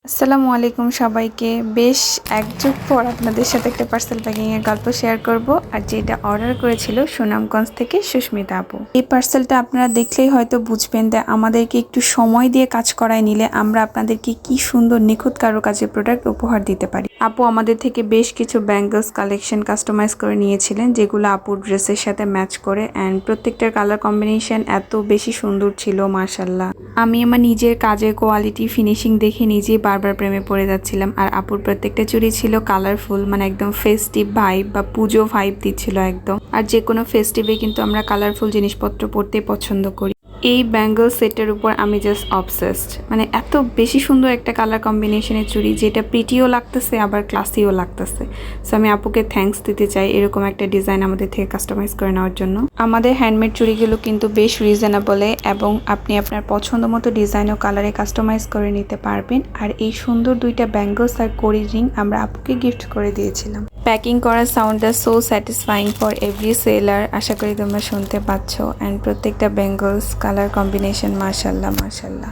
আসসালামু আলাইকুম সবাইকে। বেশ এক যুগ পর আপনাদের সাথে একটা পার্সেল প্যাকিং এর গল্প শেয়ার করব, আর যেটা অর্ডার করেছিল সুনামগঞ্জ থেকে সুস্মিতা আপু। এই পার্সেলটা আপনারা দেখলেই হয়তো বুঝবেন যে আমাদেরকে একটু সময় দিয়ে কাজ করায় নিলে আমরা আপনাদেরকে কি সুন্দর নিখুঁত কারুকাজের প্রোডাক্ট উপহার দিতে পারি। আপু আমাদের থেকে বেশ কিছু ব্যাঙ্গলস কালেকশন কাস্টমাইজ করে নিয়েছিলেন, যেগুলো আপুর ড্রেসের সাথে ম্যাচ করে, অ্যান্ড প্রত্যেকটার কালার কম্বিনেশন এত বেশি সুন্দর ছিল মাশাল্লাহ। আমি আমার নিজের কাজের কোয়ালিটি ফিনিশিং দেখে নিজেই বারবার প্রেমে পড়ে যাচ্ছিলাম। আর আপুর প্রত্যেকটা চুড়ি ছিল কালারফুল, মানে একদম ফেস্টিভ ভাইব বা পুজো ভাইব দিচ্ছিল একদম। আর যে কোনো ফেস্টিভে কিন্তু আমরা কালারফুল জিনিসপত্র পরতে পছন্দ করি। এই ব্যাঙ্গল সেটের উপর আমি জাস্ট অবসেসড, মানে এত বেশি সুন্দর একটা কালার কম্বিনেশনের চুড়ি, যেটা প্রিটিও লাগতেছে আবার ক্লাসিও লাগতেছে। সো আমি আপুকে থ্যাঙ্কস দিতে চাই এরকম একটা ডিজাইন আমাদের থেকে কাস্টমাইজ করে নেওয়ার জন্য। আমাদের হ্যান্ডমেড চুড়িগুলো কিন্তু বেশ রিজনেবলে, এবং আপনি আপনার পছন্দ মতো ডিজাইন ও কালারে কাস্টমাইজ করে নিতে পারবেন। আর এই সুন্দর দুইটা ব্যাঙ্গলস আর কড়ি রিং আমরা আপুকে গিফট করে দিয়েছিলাম। প্যাকিং করার সাউন্ডটা so satisfying for every seller. আশা করি তোমরা শুনতে পাচ্ছ। অ্যান্ড প্রত্যেকটা বেঙ্গলস কালার কম্বিনেশন মাশাল্লাহ মাশাল্লাহ।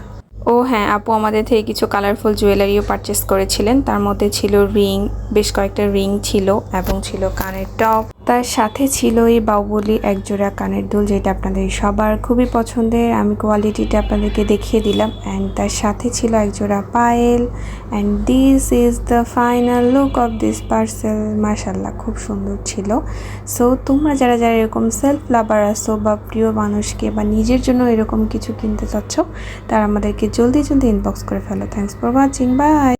ও হ্যাঁ, আপু আমাদের থেকে কিছু কালারফুল জুয়েলারিও পারচেস করেছিলেন। তার মধ্যে ছিল রিং, বেশ কয়েকটা রিং ছিল, এবং ছিল কানের টপ। তার সাথে ছিল এই বাহুবলী একজোড়া কানের দুল, যেটা আপনাদের সবার খুবই পছন্দের। আমি কোয়ালিটিটা আপনাদেরকে দেখিয়ে দিলাম। অ্যান্ড তার সাথে ছিল একজোড়া Payel. And this is the final look of this parcel. মাশাল্লাহ, খুব সুন্দর ছিল। সো তোমরা যারা যারা এরকম সেলফ লাভার আসো, বা প্রিয় মানুষকে বা নিজের জন্য এরকম কিছু কিনতে চাচ্ছ, তারা আমাদেরকে জলদি জলদি ইনবক্স করে ফেলো। Thanks for watching, by.